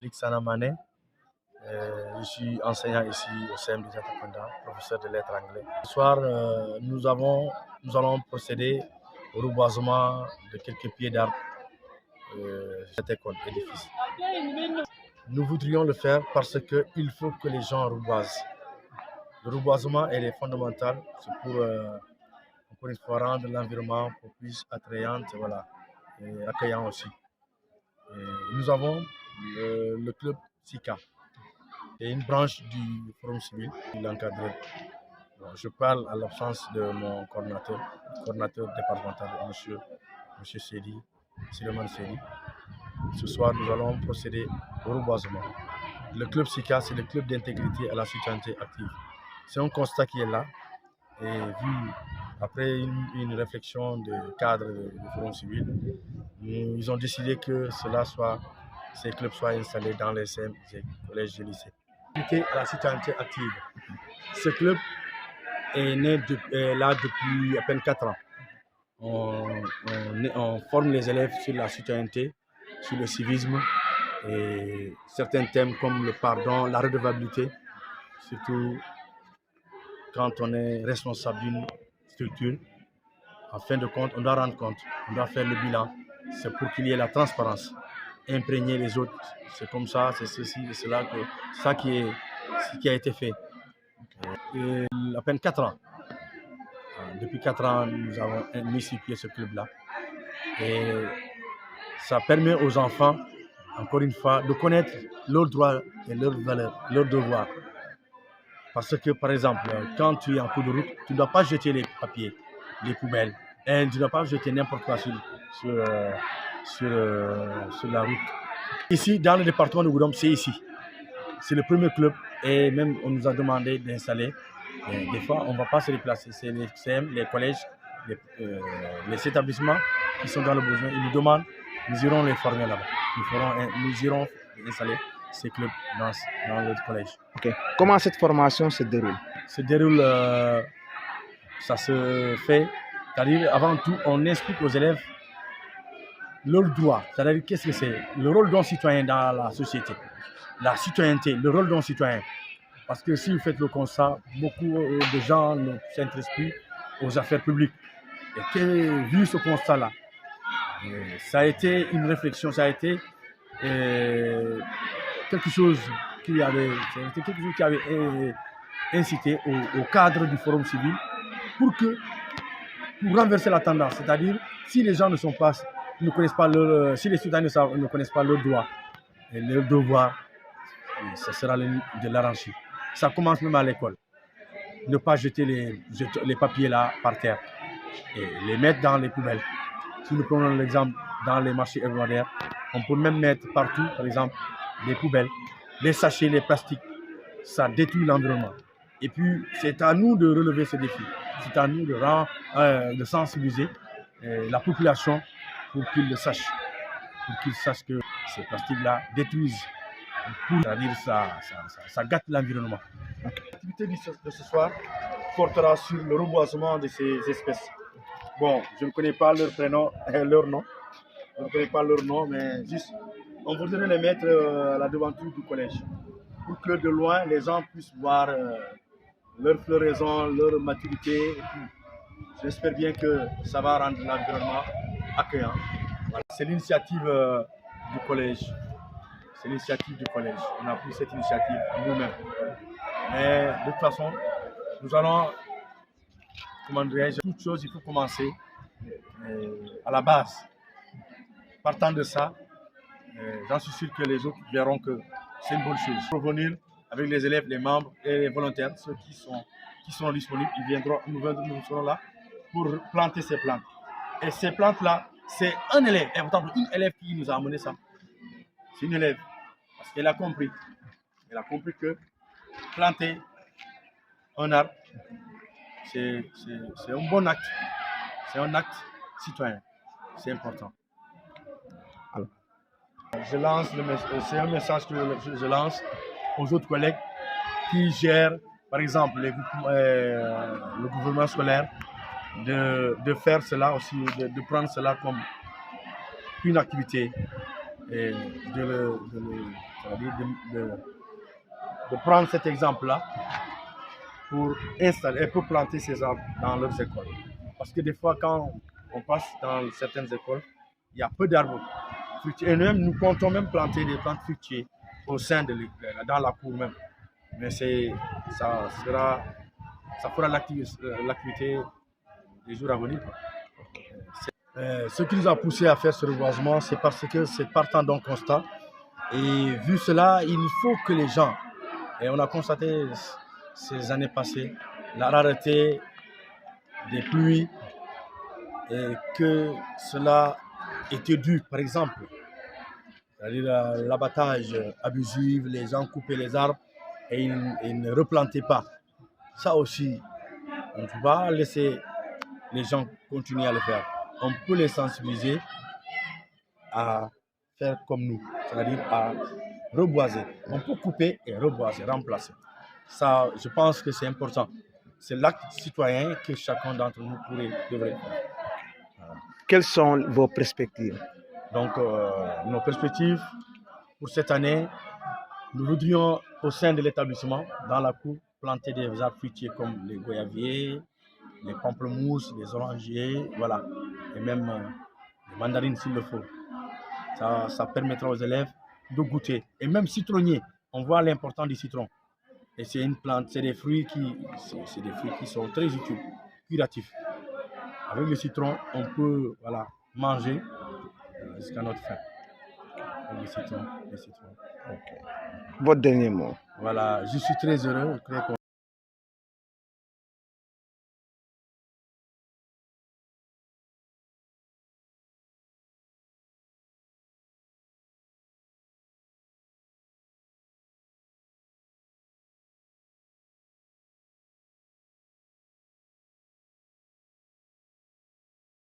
Sana Mané. Je suis enseignant ici au CEM des Atakunda, professeur de lettres anglais. Ce soir, nous allons procéder au reboisement de quelques pieds d'arbres de cette école, édifice. Nous voudrions le faire parce qu'il faut que les gens reboisent. Le reboisement est fondamental, c'est pour, encore une fois, rendre l'environnement plus attrayant, voilà, et accueillant aussi. Et nous avons le club SICA. C'est une branche du Forum civil qui l'encadre. Bon, je parle à l'absence de mon coordinateur départemental, M. Sedi, Sileman Sedi. Ce soir, nous allons procéder au reboisement. Le club SICA, c'est le club d'intégrité à la citoyenneté active. C'est un constat qui est là. Et vu, après une réflexion de cadre du Forum civil, ils ont décidé que ces clubs soient installés dans les CEM, les collèges et lycées. À la citoyenneté active. Ce club est né là depuis à peine 4 ans. On forme les élèves sur la citoyenneté, sur le civisme et certains thèmes comme le pardon, la redevabilité, surtout quand on est responsable d'une structure. En fin de compte, on doit rendre compte, on doit faire le bilan. C'est pour qu'il y ait la transparence, imprégner les autres. C'est comme ça, c'est ceci et cela, ce qui a été fait. Et à peine 4 ans. Depuis 4 ans, nous avons mis sur pied ce club-là. Et ça permet aux enfants, encore une fois, de connaître leurs droits et leurs valeurs, leurs devoirs. Parce que, par exemple, quand tu es en cours de route, tu ne dois pas jeter les papiers, les poubelles. Et tu ne dois pas jeter n'importe quoi sur la route. Ici, dans le département de Goudomp, c'est ici. C'est le premier club et même on nous a demandé d'installer. Des fois, on ne va pas se déplacer. C'est les CM, les collèges, les établissements qui sont dans le besoin. Ils nous demandent, nous irons les former là-bas. Nous irons installer ces clubs dans le collège. Okay. Comment cette formation se déroule? Ça se fait, c'est-à-dire avant tout, on explique aux élèves leurs droits. C'est-à-dire qu'est-ce que c'est? Le rôle d'un citoyen dans la société. La citoyenneté, le rôle d'un citoyen. Parce que si vous faites le constat, beaucoup de gens ne s'intéressent plus aux affaires publiques. Et vu ce constat-là, ça a été une réflexion, ça a été quelque chose qui avait incité au cadre du Forum civil pour renverser la tendance. C'est-à-dire, si les gens ne connaissent pas si les citoyens ne connaissent pas leurs droits et leurs devoirs, ce sera de l'anarchie. Ça commence même à l'école. Ne pas jeter les papiers là par terre et les mettre dans les poubelles. Si nous prenons l'exemple dans les marchés hebdomadaires, on peut même mettre partout, par exemple, des poubelles, les sachets, les plastiques. Ça détruit l'environnement. Et puis, c'est à nous de relever ce défi. C'est à nous de sensibiliser la population pour qu'ils le sachent. Pour qu'ils sachent que ces plastiques-là détruisent. C'est-à-dire ça gâte l'environnement. L'activité de ce soir portera sur le reboisement de ces espèces. Bon, je ne connais pas leur prénom et leur nom. Je ne connais pas leur nom, mais juste, on voudrait les mettre à la devanture du collège. Pour que de loin, les gens puissent voir leur floraison, leur maturité. J'espère bien que ça va rendre l'environnement accueillant. Voilà. C'est l'initiative du collège. C'est l'initiative du collège. On a pris cette initiative nous-mêmes. Mais de toute façon, nous allons, comment dirais-je, toute chose, il faut commencer à la base. Partant de ça, j'en suis sûr que les autres verront que c'est une bonne chose. Pour venir avec les élèves, les membres et les volontaires, ceux qui sont disponibles, nous serons là pour planter ces plantes. Et ces plantes-là, c'est un élève, une élève qui nous a amené ça. C'est une élève. Parce qu'elle a compris. Elle a compris que planter un arbre, c'est un bon acte. C'est un acte citoyen. C'est important. Alors, c'est un message que je lance aux autres collègues qui gèrent, par exemple, le gouvernement scolaire, de faire cela aussi, de prendre cela comme une activité et c'est-à-dire de prendre cet exemple-là pour installer, pour planter ces arbres dans leurs écoles. Parce que des fois, quand on passe dans certaines écoles, il y a peu d'arbres fruitiers. Et nous-mêmes, nous comptons même planter des plantes fruitiers au sein de l'école, dans la cour même. Mais ça fera l'activité des jours à venir. Ce qui nous a poussé à faire ce reboisement, c'est parce que c'est partant d'un constat. Et vu cela, il faut que les gens, et on a constaté ces années passées, la rareté des pluies, et que cela était dû, par exemple, c'est-à-dire l'abattage abusif, les gens coupaient les arbres et ils ne replantaient pas. Ça aussi, on ne peut pas laisser les gens continuer à le faire. On peut les sensibiliser à faire comme nous, c'est-à-dire à reboiser. On peut couper et reboiser, remplacer. Ça, je pense que c'est important. C'est l'acte citoyen que chacun d'entre nous devrait faire. Voilà. Quelles sont vos perspectives? Donc, nos perspectives pour cette année, nous voudrions, au sein de l'établissement, dans la cour, planter des arbres fruitiers comme les goyaviers, les pamplemousses, les orangiers, voilà, et même les mandarines s'il le faut. Ça permettra aux élèves de goûter. Et même citronnier, on voit l'importance du citron. Et c'est une plante, c'est des fruits qui sont très utiles, curatifs. Avec le citron, on peut manger jusqu'à notre faim. Avec le citron. Okay. Votre dernier mot. Voilà, je suis très heureux, très content.